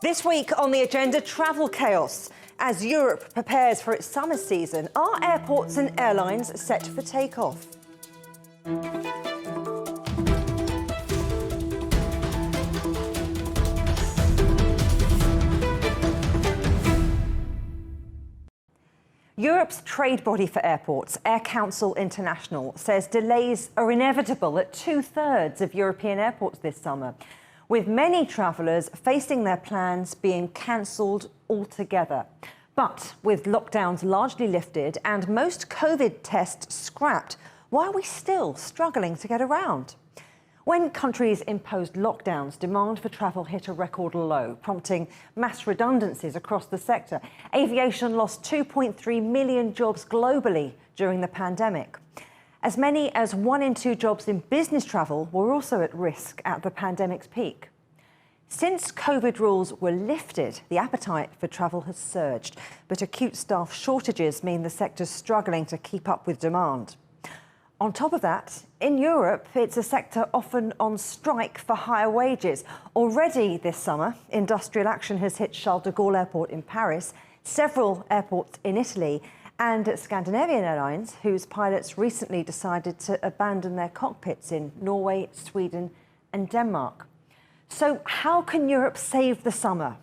This week on the agenda, travel chaos. As Europe prepares for its summer season, are airports and airlines set for takeoff? Europe's trade body for airports, Air Council International, says delays are inevitable at two-thirds of European airports this summer, with many travellers facing their plans being cancelled altogether. But with lockdowns largely lifted and most COVID tests scrapped, why are we still struggling to get around? When countries imposed lockdowns, demand for travel hit a record low, prompting mass redundancies across the sector. Aviation lost 2.3 million jobs globally during the pandemic. As many as 1 in 2 jobs in business travel were also at risk at the pandemic's peak. Since COVID rules were lifted, the appetite for travel has surged, but acute staff shortages mean the sector's struggling to keep up with demand. On top of that, in Europe, it's a sector often on strike for higher wages. Already this summer, industrial action has hit Charles de Gaulle Airport in Paris, several airports in Italy, and Scandinavian airlines, whose pilots recently decided to abandon their cockpits in Norway, Sweden and Denmark. So how can Europe save the summer?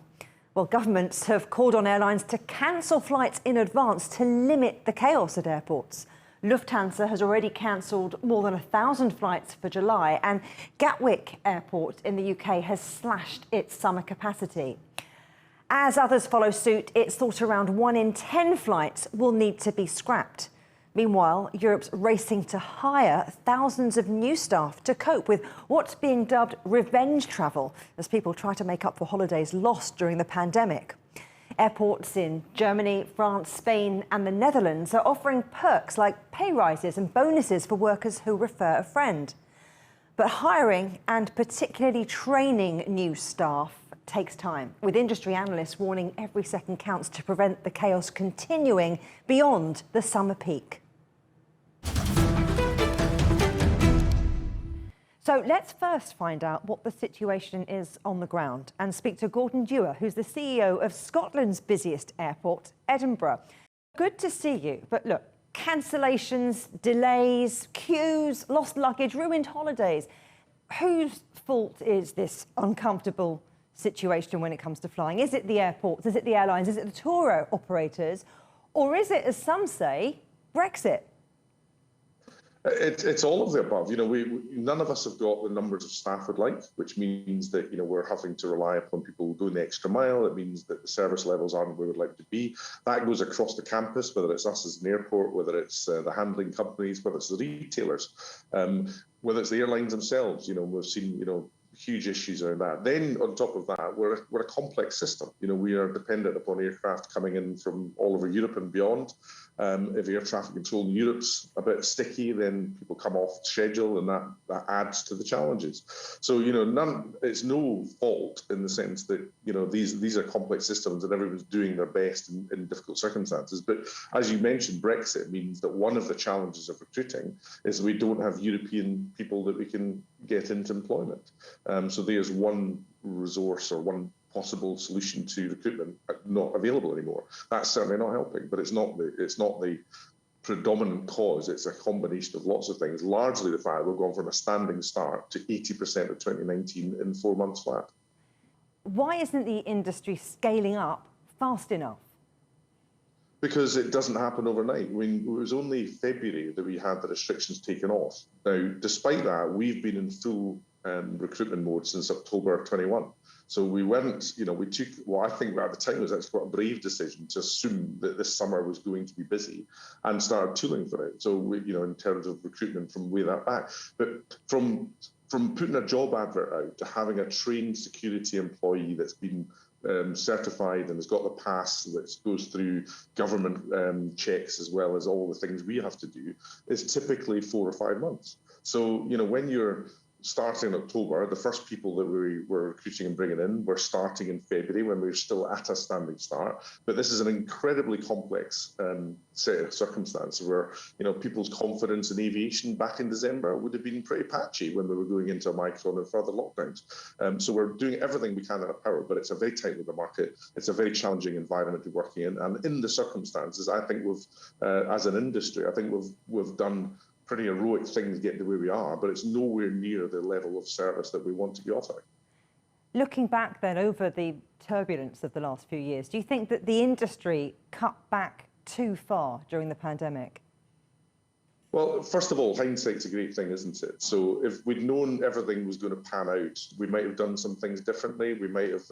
Well, governments have called on airlines to cancel flights in advance to limit the chaos at airports. Lufthansa has already cancelled more than 1,000 flights for July, and Gatwick Airport in the UK has slashed its summer capacity. As others follow suit, it's thought around 1 in 10 flights will need to be scrapped. Meanwhile, Europe's racing to hire thousands of new staff to cope with what's being dubbed revenge travel as people try to make up for holidays lost during the pandemic. Airports in Germany, France, Spain and the Netherlands are offering perks like pay rises and bonuses for workers who refer a friend. But hiring and particularly training new staff takes time, with industry analysts warning every second counts to prevent the chaos continuing beyond the summer peak. So let's first find out what the situation is on the ground and speak to Gordon Dewar, who's the CEO of Scotland's busiest airport, Edinburgh. Good to see you, but look, cancellations, delays, queues, lost luggage, ruined holidays. Whose fault is this uncomfortable situation when it comes to flying? Is it the airports? Is it the airlines? Is it the tour operators? Or is it, as some say, Brexit? It's all of the above. None of us have got the numbers of staff we'd like, which means that, we're having to rely upon people going the extra mile. It means that the service levels aren't where we'd like to be. That goes across the campus, whether it's us as an airport, whether it's the handling companies, whether it's the retailers, whether it's the airlines themselves. We've seen, huge issues around that. Then on top of that, we're a complex system. We are dependent upon aircraft coming in from all over Europe and beyond. If air traffic control in Europe's a bit sticky, then people come off schedule, and that adds to the challenges. So, it's no fault in the sense that, these are complex systems and everyone's doing their best in difficult circumstances. But as you mentioned, Brexit means that one of the challenges of recruiting is we don't have European people that we can get into employment. So there's one resource or one possible solution to recruitment not available anymore. That's certainly not helping, but it's not the predominant cause. It's a combination of lots of things, largely the fact we've gone from a standing start to 80% of 2019 in 4 months flat. Why isn't the industry scaling up fast enough? Because it doesn't happen overnight. It was only February that we had the restrictions taken off. Now, despite that, we've been in full recruitment mode since October 21. So we weren't, we took what I think at the time was actually quite a brave decision to assume that this summer was going to be busy and started tooling for it. So we, in terms of recruitment from way that back, but from putting a job advert out to having a trained security employee that's been certified and has got the pass that goes through government checks as well as all the things we have to do is typically 4 or 5 months. So, when you're starting in October. The first people that we were recruiting and bringing in were starting in February when we were still at a standing start. But this is an incredibly complex set of circumstances where, people's confidence in aviation back in December would have been pretty patchy when we were going into Omicron and further lockdowns. So we're doing everything we can in our power, but it's a very tight labour market. It's a very challenging environment to be working in. And in the circumstances, I think as an industry, I think we've done pretty heroic things getting to where we are, but it's nowhere near the level of service that we want to be offering. Looking back then over the turbulence of the last few years, do you think that the industry cut back too far during the pandemic? Well, first of all, hindsight's a great thing, isn't it? So if we'd known everything was going to pan out, we might have done some things differently. We might have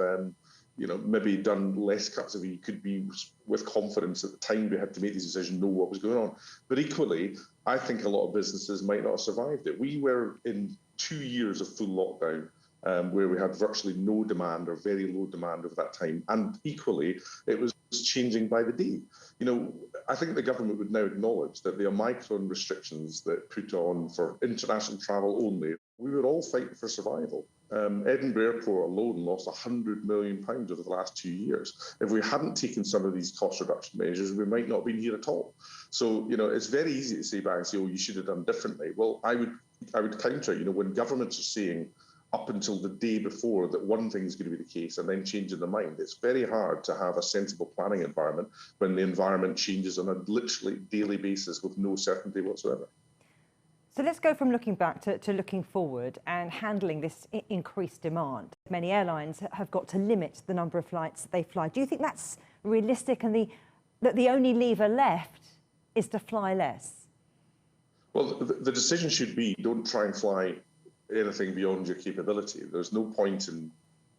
maybe done less cuts if we could be with confidence at the time we had to make these decisions, know what was going on. But equally, I think a lot of businesses might not have survived it. We were in 2 years of full lockdown, where we had virtually no demand or very low demand over that time. And equally, it was changing by the day. I think the government would now acknowledge that the Omicron restrictions that put on for international travel only, we were all fighting for survival. Edinburgh Airport alone lost £100 million over the last 2 years. If we hadn't taken some of these cost reduction measures, we might not have been here at all. So, it's very easy to say back and say, oh, you should have done differently. Well, I would counter, when governments are saying up until the day before that one thing is going to be the case and then changing their mind, it's very hard to have a sensible planning environment when the environment changes on a literally daily basis with no certainty whatsoever. So let's go from looking back to looking forward and handling this increased demand. Many airlines have got to limit the number of flights they fly. Do you think that's realistic and that the only lever left is to fly less? Well, the decision should be don't try and fly anything beyond your capability. There's no point in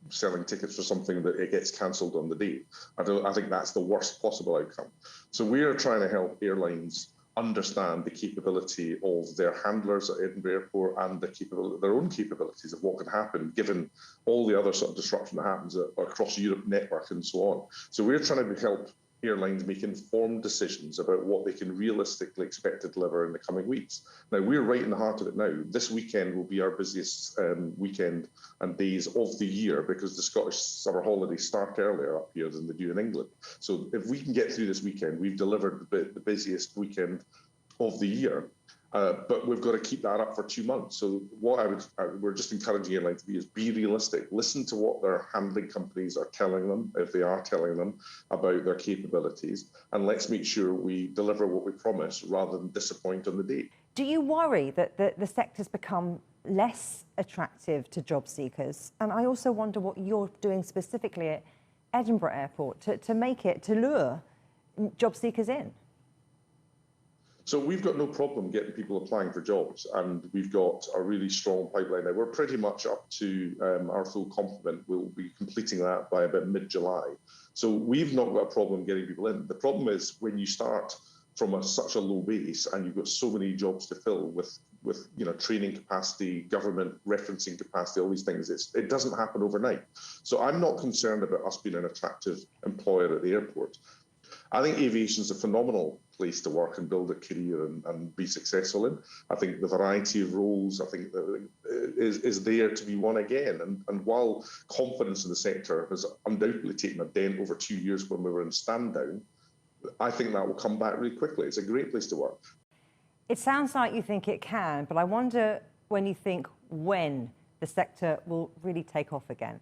selling tickets for something that it gets cancelled on the day. I think that's the worst possible outcome. So we are trying to help airlines understand the capability of their handlers at Edinburgh Airport and their own capabilities of what can happen given all the other sort of disruption that happens across Europe network and so on. So we're trying to help airlines make informed decisions about what they can realistically expect to deliver in the coming weeks. Now, we're right in the heart of it now. This weekend will be our busiest weekend and days of the year because the Scottish summer holidays start earlier up here than they do in England. So if we can get through this weekend, we've delivered the busiest weekend of the year. But we've got to keep that up for 2 months. So what we're just encouraging airlines to be is be realistic. Listen to what their handling companies are telling them, if they are telling them about their capabilities, and let's make sure we deliver what we promise rather than disappoint on the date. Do you worry that the sector's become less attractive to job seekers? And I also wonder what you're doing specifically at Edinburgh Airport to lure job seekers in. So we've got no problem getting people applying for jobs, and we've got a really strong pipeline now. We're pretty much up to our full complement. We'll be completing that by about mid-July. So we've not got a problem getting people in. The problem is when you start from such a low base and you've got so many jobs to fill with training capacity, government referencing capacity, all these things, it doesn't happen overnight. So I'm not concerned about us being an attractive employer at the airport. I think aviation is a phenomenal place to work and build a career and be successful in. I think the variety of roles, I think, is there to be won again. And while confidence in the sector has undoubtedly taken a dent over 2 years when we were in stand down, I think that will come back really quickly. It's a great place to work. It sounds like you think it can, but I wonder when the sector will really take off again.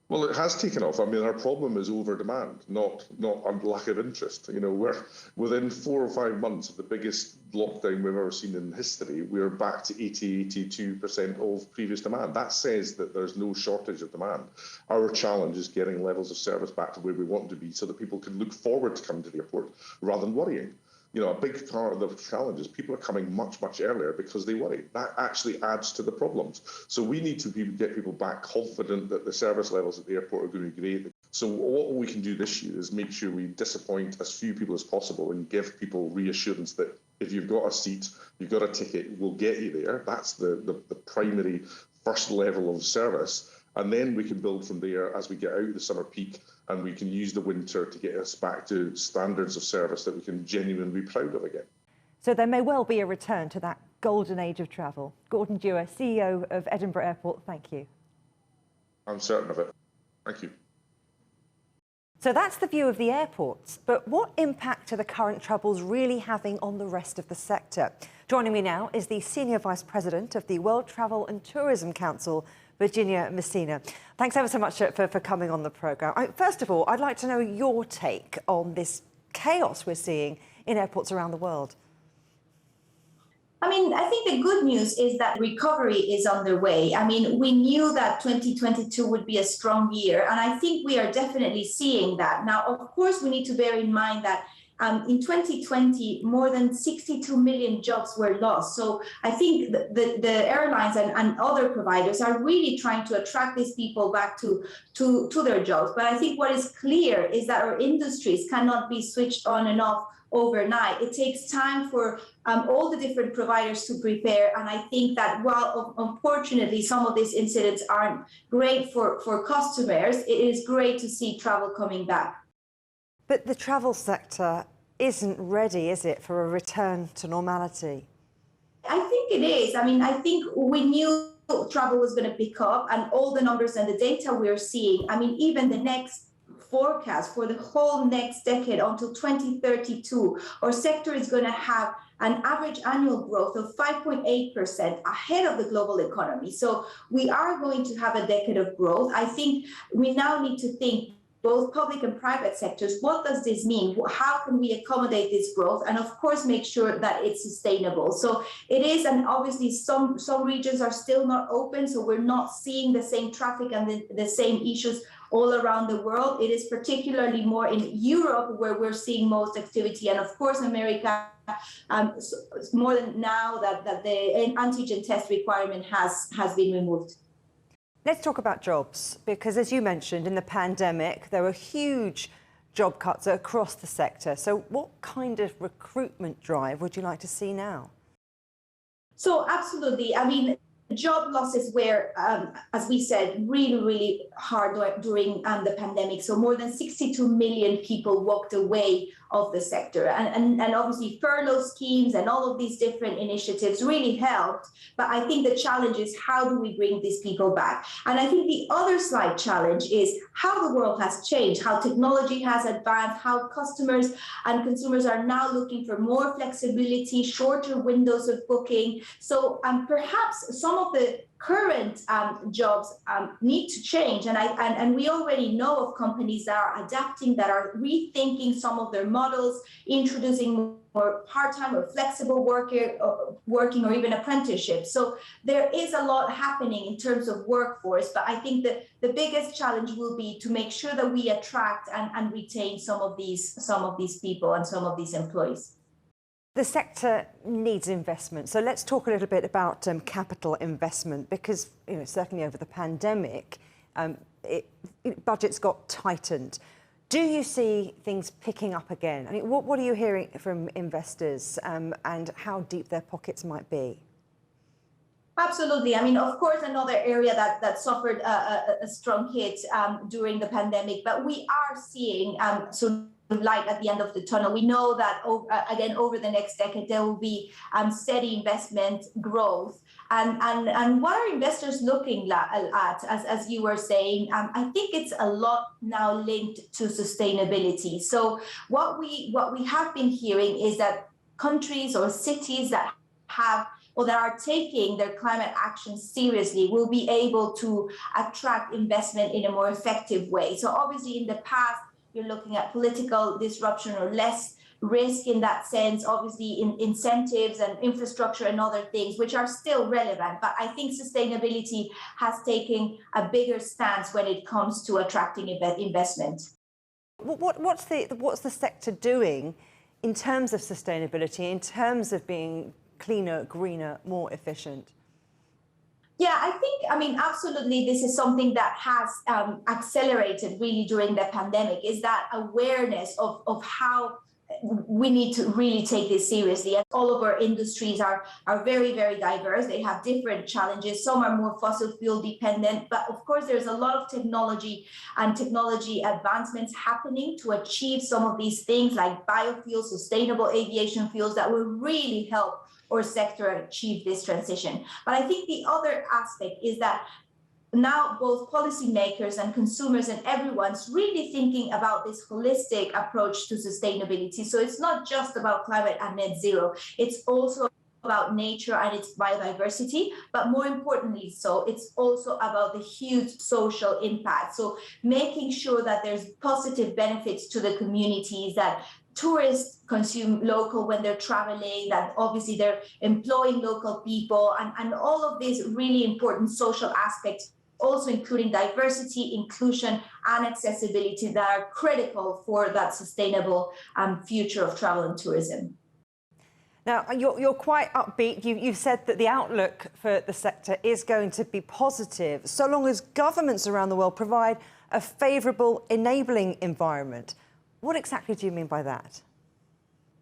Well, it has taken off. I mean, our problem is over demand, not a lack of interest. We're within 4 or 5 months of the biggest lockdown we've ever seen in history. We're back to 82% of previous demand. That says that there's no shortage of demand. Our challenge is getting levels of service back to where we want to be so that people can look forward to coming to the airport rather than worrying. A big part of the challenge is people are coming much, much earlier because they worry. That actually adds to the problems. So we need to get people back confident that the service levels at the airport are going to be great. So what we can do this year is make sure we disappoint as few people as possible and give people reassurance that if you've got a seat, you've got a ticket, we'll get you there. That's the primary first level of service. And then we can build from there as we get out of the summer peak, and we can use the winter to get us back to standards of service that we can genuinely be proud of again. So there may well be a return to that golden age of travel. Gordon Dewar, CEO of Edinburgh Airport, thank you. I'm certain of it. Thank you. So that's the view of the airports, but what impact are the current troubles really having on the rest of the sector? Joining me now is the Senior Vice President of the World Travel and Tourism Council, Virginia Messina. Thanks ever so much for coming on the programme. First of all, I'd like to know your take on this chaos we're seeing in airports around the world. I mean, I think the good news is that recovery is underway. I mean, we knew that 2022 would be a strong year, and I think we are definitely seeing that. Now, of course, we need to bear in mind that in 2020, more than 62 million jobs were lost. So I think the airlines and other providers are really trying to attract these people back to their jobs. But I think what is clear is that our industries cannot be switched on and off overnight. It takes time for all the different providers to prepare. And I think that while unfortunately some of these incidents aren't great for customers, it is great to see travel coming back. But the travel sector isn't ready, is it, for a return to normality? I think it is. I mean, I think we knew travel was going to pick up, and all the numbers and the data we're seeing, I mean, even the next forecast for the whole next decade until 2032, our sector is going to have an average annual growth of 5.8% ahead of the global economy. So we are going to have a decade of growth. I think we now need to think both public and private sectors, what does this mean? How can we accommodate this growth? And of course, make sure that it's sustainable. So it is, and obviously some regions are still not open, so we're not seeing the same traffic and the same issues all around the world. It is particularly more in Europe where we're seeing most activity. And of course, America, more than now that the antigen test requirement has been removed. Let's talk about jobs, because as you mentioned, in the pandemic, there were huge job cuts across the sector. So what kind of recruitment drive would you like to see now? So absolutely. I mean, job losses were, as we said, really, really hard during the pandemic. So more than 62 million people walked away of the sector. And obviously furlough schemes and all of these different initiatives really helped. But I think the challenge is, how do we bring these people back? And I think the other slight challenge is how the world has changed, how technology has advanced, how customers and consumers are now looking for more flexibility, shorter windows of booking. So perhaps some of the current jobs need to change, and we already know of companies that are adapting, that are rethinking some of their models, introducing more part-time or flexible working or even apprenticeship. So there is a lot happening in terms of workforce, but I think that the biggest challenge will be to make sure that we attract and retain some of these people and some of these employees. The sector needs investment. So let's talk a little bit about capital investment, because certainly over the pandemic, budgets got tightened. Do you see things picking up again? I mean, what are you hearing from investors and how deep their pockets might be? Absolutely. I mean, of course, another area that suffered a strong hit during the pandemic, but we are seeing light at the end of the tunnel. We know that again over the next decade there will be steady investment growth, and what are investors looking at as you were saying? I think it's a lot now linked to sustainability. So what we have been hearing is that countries or cities that have or that are taking their climate action seriously will be able to attract investment in a more effective way. So obviously in the past, you're looking at political disruption or less risk in that sense, obviously in incentives and infrastructure and other things, which are still relevant. But I think sustainability has taken a bigger stance when it comes to attracting investment. What's the sector doing in terms of sustainability, in terms of being cleaner, greener, more efficient? Yeah, I mean, absolutely, this is something that has accelerated really during the pandemic, is that awareness of how we need to really take this seriously. And all of our industries are very, very diverse. They have different challenges. Some are more fossil fuel dependent, but of course, there's a lot of technology and technology advancements happening to achieve some of these things like biofuels, sustainable aviation fuels that will really help or sector achieve this transition. But I think the other aspect is that now both policymakers and consumers and everyone's really thinking about this holistic approach to sustainability. So it's not just about climate and net zero, it's also about nature and its biodiversity, but more importantly so, it's also about the huge social impact. So making sure that there's positive benefits to the communities, that tourists consume local when they're traveling, that obviously they're employing local people, and all of these really important social aspects, also including diversity, inclusion, and accessibility that are critical for that sustainable future of travel and tourism. Now, you're quite upbeat. You've said that the outlook for the sector is going to be positive, so long as governments around the world provide a favourable enabling environment. What exactly do you mean by that?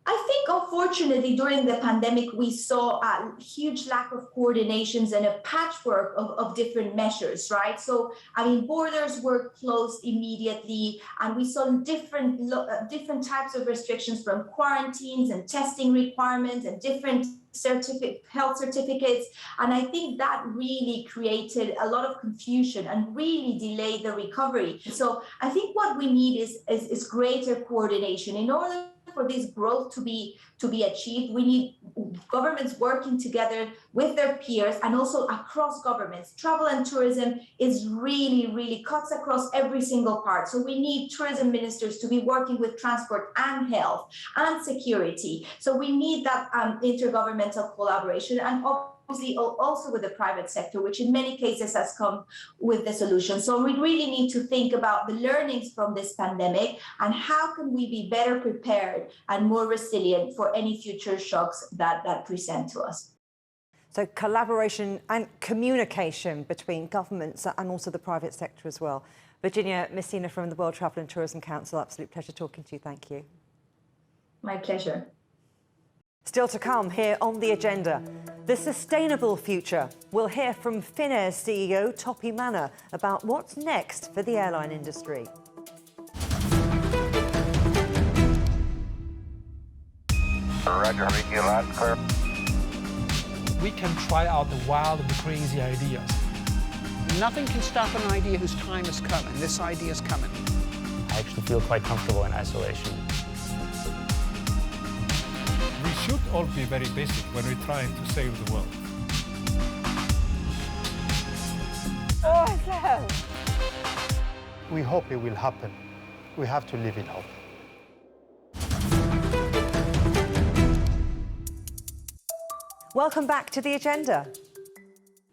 I think, unfortunately, during the pandemic, we saw a huge lack of coordinations and a patchwork of different measures, right? So, I mean, borders were closed immediately, and we saw different types of restrictions, from quarantines and testing requirements and different health certificates. And I think that really created a lot of confusion and really delayed the recovery. So I think what we need is greater coordination. In order for this growth to be achieved, we need governments working together with their peers and also across governments. Travel and tourism is really cuts across every single part. So we need tourism ministers to be working with transport and health and security. So we need that intergovernmental collaboration, and obviously also with the private sector, which in many cases has come with the solution. So we really need to think about the learnings from this pandemic and how can we be better prepared and more resilient for any future shocks that present to us. So collaboration and communication between governments and also the private sector as well. Virginia Messina from the World Travel and Tourism Council, absolute pleasure talking to you. Thank you. My pleasure. Still to come here on the agenda, the sustainable future. We'll hear from Finnair's CEO, Topi Manner, about what's next for the airline industry. Roger, repeat loud and clear. We can try out the wild and the crazy ideas. Nothing can stop an idea whose time is coming. This idea is coming. I actually feel quite comfortable in isolation. We should all be very basic when we're trying to save the world. Oh, We hope it will happen. We have to live in hope. welcome back to the agenda.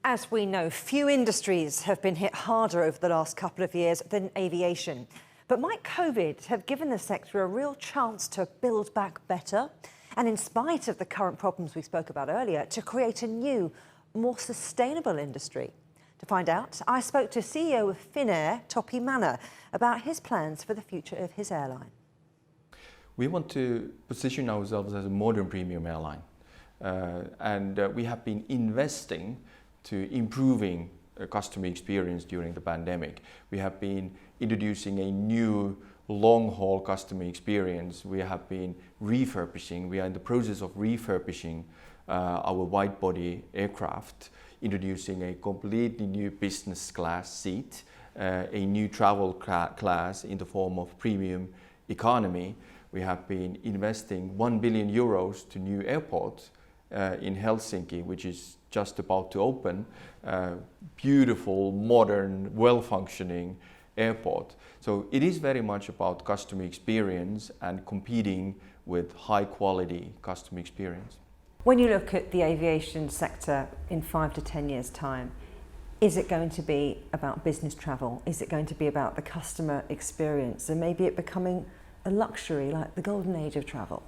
As we know, few industries have been hit harder over the last couple of years than aviation. But might COVID have given the sector a real chance to build back better? And in spite of the current problems we spoke about earlier, to create a new, more sustainable industry? To find out, I spoke to CEO of Finnair, Topi Manner, about his plans for the future of his airline. We want to position ourselves as a modern premium airline. We have been investing to improving customer experience during the pandemic. We have been introducing a new long-haul customer experience. We have been refurbishing. We are in the process of refurbishing our wide-body aircraft, introducing a completely new business class seat, a new travel class in the form of premium economy. We have been investing 1 billion euros to new airports in Helsinki, which is just about to open. Beautiful, modern, well-functioning airport. So it is very much about customer experience and competing with high-quality customer experience. When you look at the aviation sector in 5 to 10 years' time, is it going to be about business travel? Is it going to be about the customer experience? And maybe it becoming a luxury like the golden age of travel?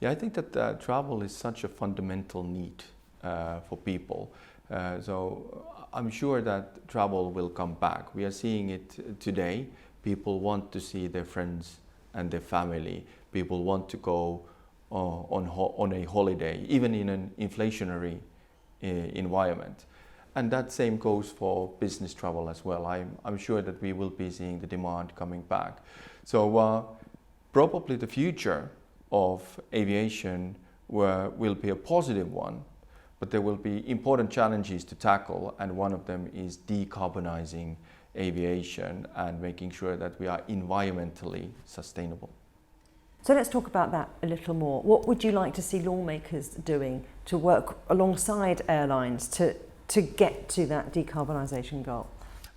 Yeah, I think that travel is such a fundamental need for people. So I'm sure that travel will come back. We are seeing it today. People want to see their friends and their family. People want to go on a holiday, even in an inflationary environment. And that same goes for business travel as well. I'm sure that we will be seeing the demand coming back. So probably the future of aviation will be a positive one, but there will be important challenges to tackle, and one of them is decarbonizing aviation and making sure that we are environmentally sustainable. So let's talk about that a little more. What would you like to see lawmakers doing to work alongside airlines to get to that decarbonisation goal?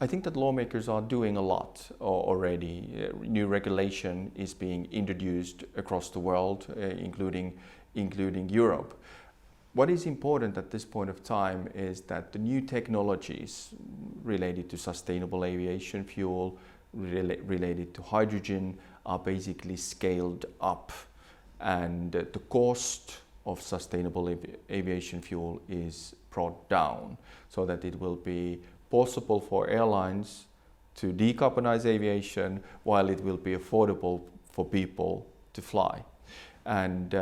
I think that lawmakers are doing a lot already. New regulation is being introduced across the world, including Europe. What is important at this point of time is that the new technologies related to sustainable aviation fuel, related to hydrogen, are basically scaled up, and the cost of sustainable aviation fuel is brought down so that it will be possible for airlines to decarbonize aviation while it will be affordable for people to fly. And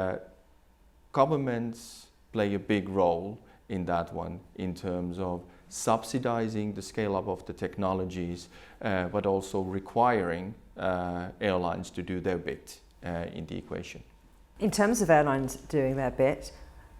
governments play a big role in that one in terms of subsidizing the scale up of the technologies, but also requiring airlines to do their bit in the equation. In terms of airlines doing their bit,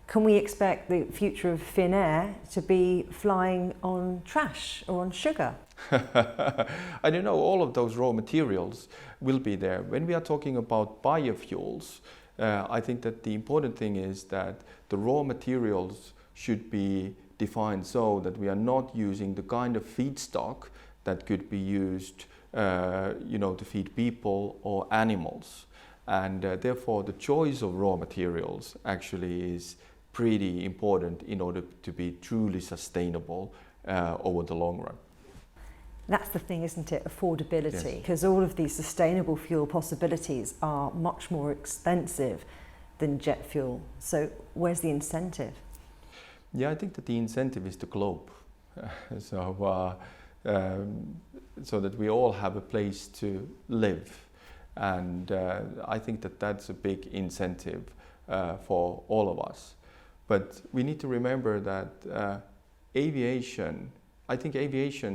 can we expect the future of Finnair to be flying on trash or on sugar? I don't know, all of those raw materials will be there. When we are talking about biofuels, I think that the important thing is that the raw materials should be defined so that we are not using the kind of feedstock that could be used to feed people or animals. And therefore the choice of raw materials actually is pretty important in order to be truly sustainable over the long run. That's the thing, isn't it? Affordability. Yes. Because all of these sustainable fuel possibilities are much more expensive than jet fuel. So where's the incentive? Yeah, I think that the incentive is the globe. So that we all have a place to live. And I think that that's a big incentive for all of us. But we need to remember that aviation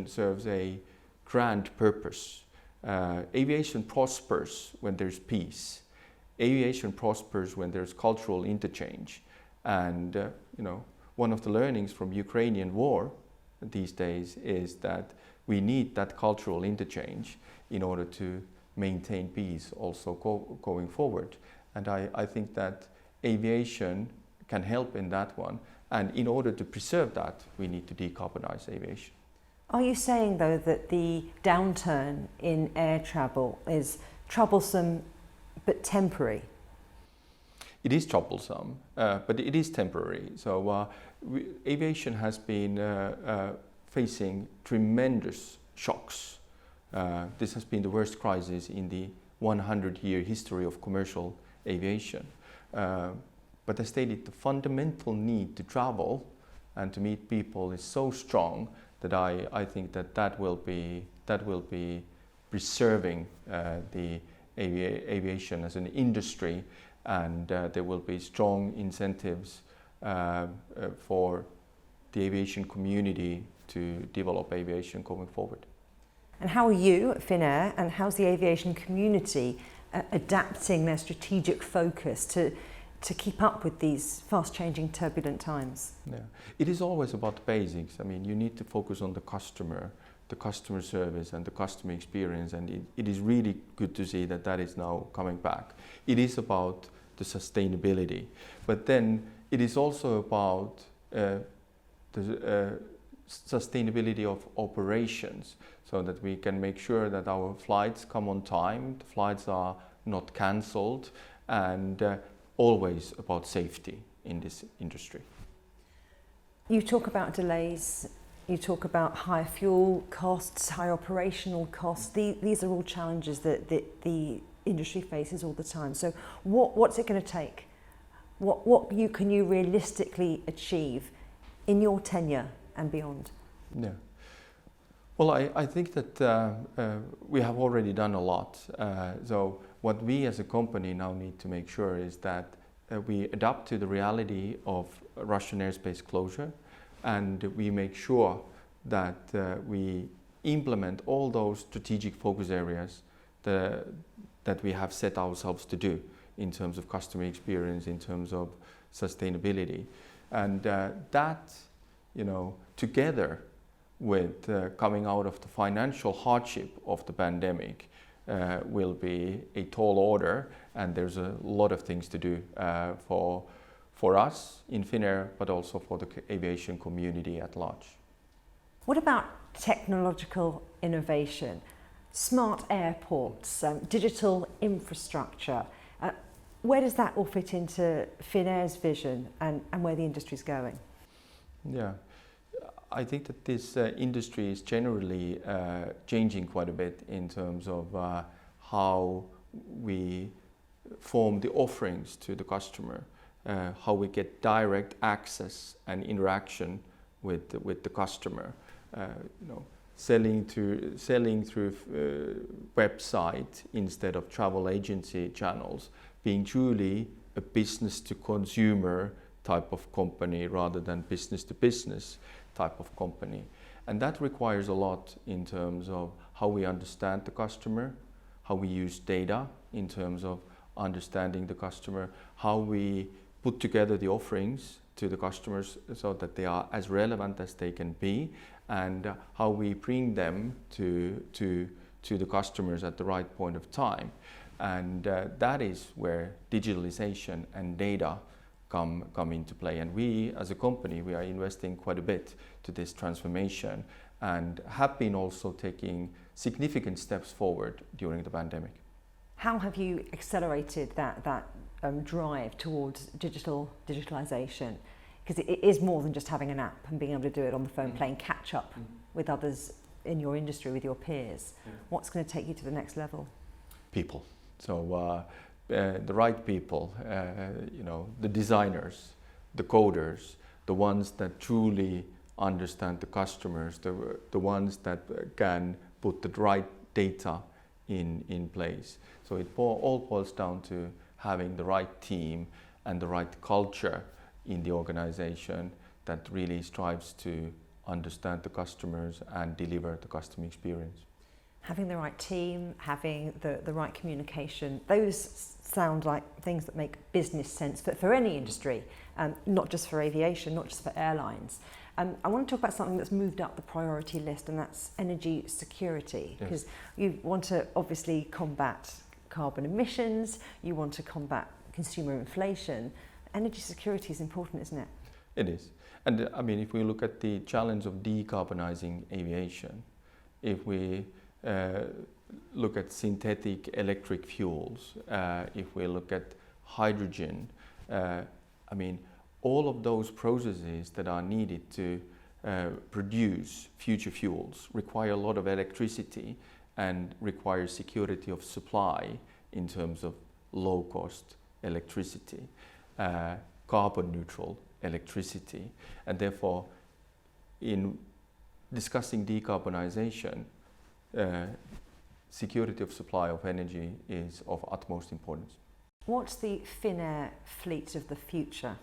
serves a grand purpose. Aviation prospers when there's peace. Aviation prospers when there's cultural interchange. And one of the learnings from Ukrainian war these days is that we need that cultural interchange in order to maintain peace also going forward. And I think that aviation can help in that one. And in order to preserve that, we need to decarbonize aviation. Are you saying, though, that the downturn in air travel is troublesome but temporary? It is troublesome, but it is temporary. So aviation has been facing tremendous shocks. This has been the worst crisis in the 100-year history of commercial aviation. But I stated the fundamental need to travel and to meet people is so strong that I think that will be preserving the aviation as an industry, and there will be strong incentives for the aviation community to develop aviation going forward. And how are you at Finnair and how's the aviation community adapting their strategic focus to keep up with these fast-changing, turbulent times? Yeah. It is always about the basics. I mean, you need to focus on the customer service and the customer experience, and it is really good to see that is now coming back. It is about the sustainability, but then it is also about the sustainability of operations, so that we can make sure that our flights come on time, the flights are not cancelled, and always about safety in this industry. You talk about delays, you talk about high fuel costs, high operational costs. These are all challenges that the industry faces all the time. So what's it going to take? What can you realistically achieve in your tenure and beyond? Yeah. Well, I think that we have already done a lot. So what we as a company now need to make sure is that we adapt to the reality of Russian airspace closure, and we make sure that we implement all those strategic focus areas that we have set ourselves to do in terms of customer experience, in terms of sustainability. And that, together with coming out of the financial hardship of the pandemic, will be a tall order, and there's a lot of things to do for us in Finnair, but also for the aviation community at large. What about technological innovation, smart airports, digital infrastructure? Where does that all fit into Finnair's vision and where the industry's going? Yeah, I think that this industry is generally changing quite a bit in terms of how we form the offerings to the customer, how we get direct access and interaction with the customer. Selling through website instead of travel agency channels, being truly a business to consumer type of company rather than business to business type of company. And that requires a lot in terms of how we understand the customer, how we use data in terms of understanding the customer, how we put together the offerings to the customers so that they are as relevant as they can be, and how we bring them to the customers at the right point of time. And that is where digitalization and data come into play. And we, as a company, we are investing quite a bit to this transformation and have been also taking significant steps forward during the pandemic. How have you accelerated that drive towards digitalization? Because it is more than just having an app and being able to do it on the phone, playing catch up with others in your industry, with your peers. Yeah. What's going to take you to the next level? People. So the right people, the designers, the coders, the ones that truly understand the customers, the ones that can put the right data in place. So it all boils down to having the right team and the right culture in the organization that really strives to understand the customers and deliver the customer experience. Having the right team, having the right communication, those sound like things that make business sense for any industry, not just for aviation, not just for airlines. I want to talk about something that's moved up the priority list, and that's energy security, because you want to obviously combat carbon emissions, you want to combat consumer inflation. Energy security is important, isn't it? It is. And I mean, if we look at the challenge of decarbonizing aviation, if we look at synthetic electric fuels, if we look at hydrogen, I mean, all of those processes that are needed to produce future fuels require a lot of electricity and require security of supply in terms of low-cost electricity, carbon-neutral electricity. And therefore, in discussing decarbonization, security of supply of energy is of utmost importance. What's the Finnair fleet of the future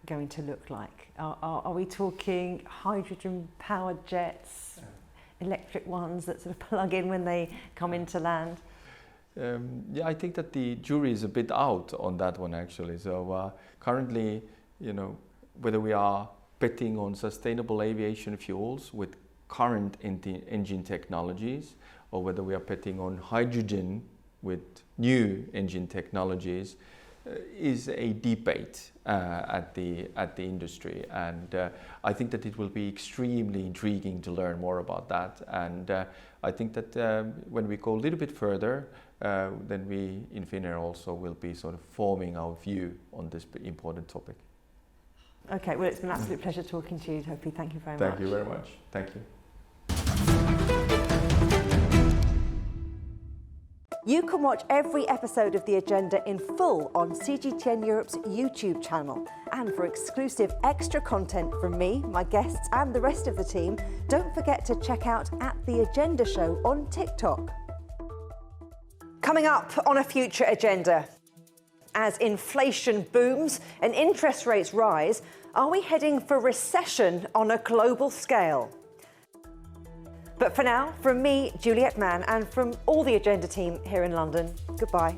going to look like? Are we talking hydrogen-powered jets, electric ones that sort of plug in when they come into land? Yeah, I think that the jury is a bit out on that one, actually. So currently, whether we are betting on sustainable aviation fuels with current engine technologies, or whether we are betting on hydrogen with new engine technologies, is a debate at the industry, and I think that it will be extremely intriguing to learn more about that. And I think that when we go a little bit further, then we in Finnair also will be sort of forming our view on this important topic. Okay, well, it's been an absolute pleasure talking to you, Topi. Thank you very much. Thank you very much. Thank you. You can watch every episode of The Agenda in full on CGTN Europe's YouTube channel. And for exclusive extra content from me, my guests and the rest of the team, don't forget to check out The Agenda Show on TikTok. Coming up on a future agenda, as inflation booms and interest rates rise, are we heading for recession on a global scale? But for now, from me, Juliet Mann, and from all the Agenda team here in London, goodbye.